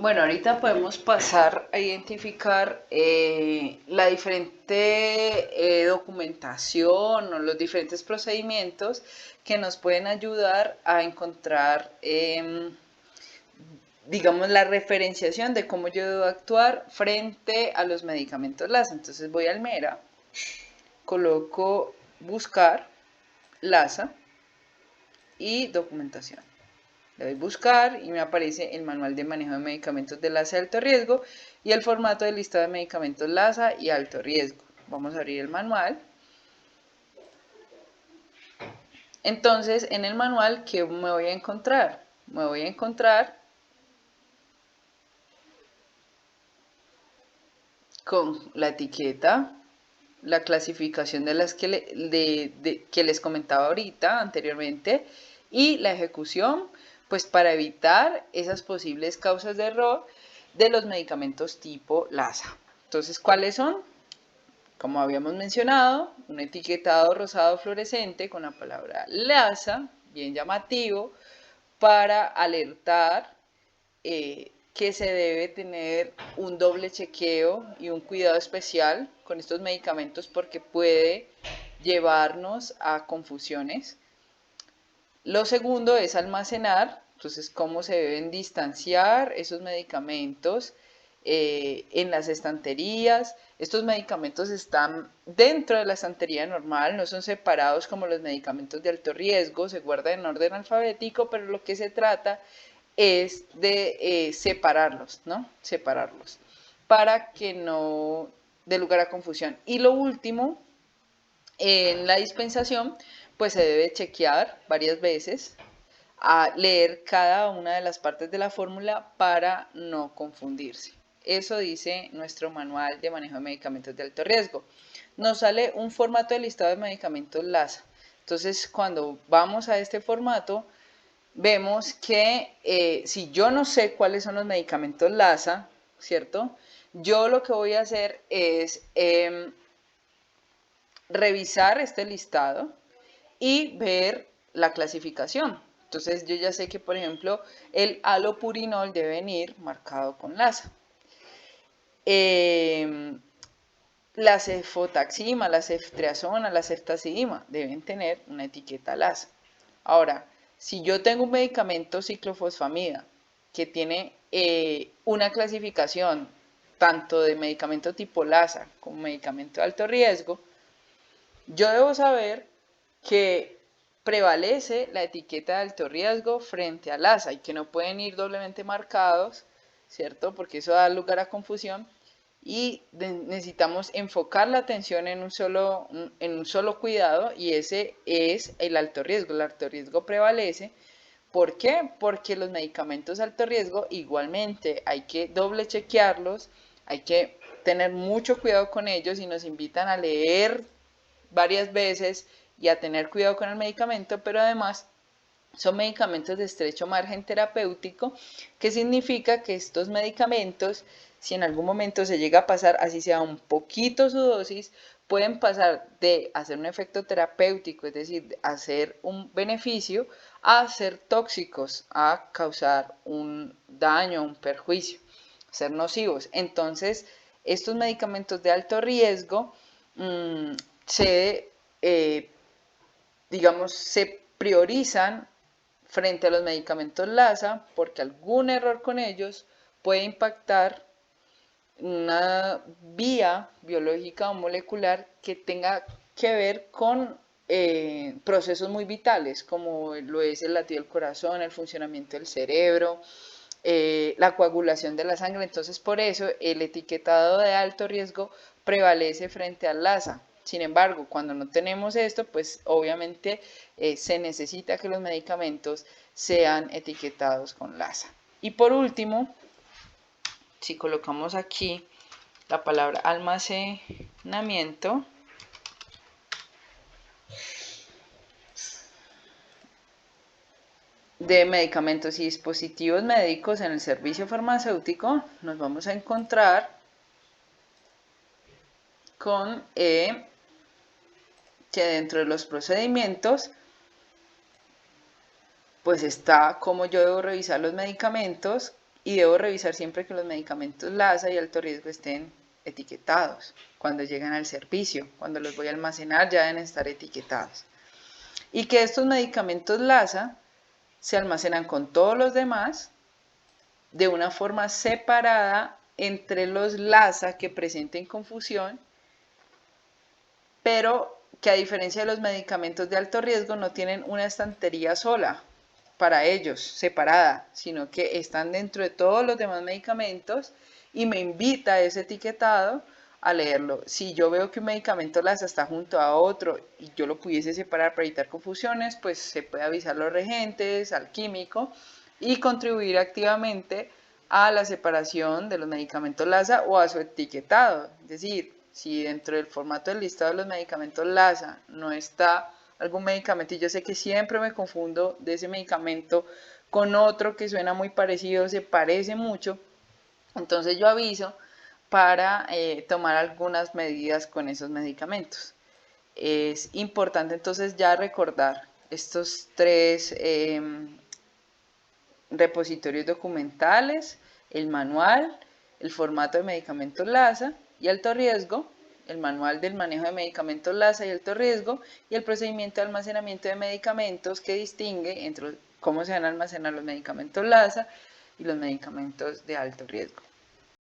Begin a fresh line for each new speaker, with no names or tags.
Bueno, ahorita podemos pasar a identificar la diferente documentación o los diferentes procedimientos que nos pueden ayudar a encontrar, digamos, la referenciación de cómo yo debo actuar frente a los medicamentos LASA. Entonces voy al MERA, coloco buscar LASA y documentación. Le doy buscar y me aparece el manual de manejo de medicamentos de LASA de alto riesgo y el formato de listado de medicamentos LASA y alto riesgo. Vamos a abrir el manual. Entonces, en el manual, ¿qué me voy a encontrar? Me voy a encontrar con la etiqueta, la clasificación de las que les comentaba ahorita anteriormente y la ejecución, pues para evitar esas posibles causas de error de los medicamentos tipo LASA. Entonces, ¿cuáles son? Como habíamos mencionado, un etiquetado rosado fluorescente con la palabra LASA, bien llamativo, para alertar que se debe tener un doble chequeo y un cuidado especial con estos medicamentos porque puede llevarnos a confusiones. Lo segundo es almacenar, entonces cómo se deben distanciar esos medicamentos en las estanterías. Estos medicamentos están dentro de la estantería normal, no son separados como los medicamentos de alto riesgo, se guardan en orden alfabético, pero lo que se trata es de separarlos, ¿no? Separarlos para que no dé lugar a confusión. Y lo último, en la dispensación, pues se debe chequear varias veces, a leer cada una de las partes de la fórmula para no confundirse. Eso dice nuestro manual de manejo de medicamentos de alto riesgo. Nos sale un formato de listado de medicamentos LASA. Entonces, cuando vamos a este formato, vemos que si yo no sé cuáles son los medicamentos LASA, ¿cierto? Yo lo que voy a hacer es revisar este listado y ver la clasificación. Entonces yo ya sé que, por ejemplo, el alopurinol debe venir marcado con LASA. La cefotaxima, la ceftriaxona, la ceftazidima deben tener una etiqueta LASA. Ahora, si yo tengo un medicamento ciclofosfamida que tiene una clasificación tanto de medicamento tipo LASA como medicamento de alto riesgo, yo debo saber que prevalece la etiqueta de alto riesgo frente al ASA y que no pueden ir doblemente marcados, ¿cierto? Porque eso da lugar a confusión y necesitamos enfocar la atención en un solo cuidado y ese es el alto riesgo. El alto riesgo prevalece. ¿Por qué? Porque los medicamentos de alto riesgo igualmente hay que doble chequearlos, hay que tener mucho cuidado con ellos y nos invitan a leer varias veces y a tener cuidado con el medicamento, pero además son medicamentos de estrecho margen terapéutico, que significa que estos medicamentos, si en algún momento se llega a pasar, así sea un poquito su dosis, pueden pasar de hacer un efecto terapéutico, es decir, de hacer un beneficio, a ser tóxicos, a causar un daño, un perjuicio, ser nocivos. Entonces, estos medicamentos de alto riesgo se, digamos, se priorizan frente a los medicamentos LASA porque algún error con ellos puede impactar una vía biológica o molecular que tenga que ver con procesos muy vitales, como lo es el latido del corazón, el funcionamiento del cerebro, la coagulación de la sangre. Entonces, por eso el etiquetado de alto riesgo prevalece frente al LASA. Sin embargo, cuando no tenemos esto, pues obviamente se necesita que los medicamentos sean etiquetados con LASA. Y por último, si colocamos aquí la palabra almacenamiento, de medicamentos y dispositivos médicos en el servicio farmacéutico, nos vamos a encontrar con que dentro de los procedimientos pues está cómo yo debo revisar los medicamentos y debo revisar siempre que los medicamentos LASA y alto riesgo estén etiquetados. Cuando llegan al servicio, cuando los voy a almacenar, ya deben estar etiquetados. Y que estos medicamentos LASA se almacenan con todos los demás de una forma separada entre los LASA que presenten confusión, pero que a diferencia de los medicamentos de alto riesgo no tienen una estantería sola para ellos, separada, sino que están dentro de todos los demás medicamentos y me invita ese etiquetado a leerlo. Si yo veo que un medicamento LASA está junto a otro y yo lo pudiese separar para evitar confusiones, pues se puede avisar a los regentes, al químico y contribuir activamente a la separación de los medicamentos LASA o a su etiquetado. Es decir, si dentro del formato del listado de los medicamentos LASA no está algún medicamento y yo sé que siempre me confundo de ese medicamento con otro que suena muy parecido, se parece mucho, entonces yo aviso para tomar algunas medidas con esos medicamentos. Es importante entonces ya recordar estos tres repositorios documentales, el manual, el formato de medicamentos LASA y alto riesgo, el manual del manejo de medicamentos LASA y alto riesgo y el procedimiento de almacenamiento de medicamentos que distingue entre cómo se van a almacenar los medicamentos LASA y los medicamentos de alto riesgo.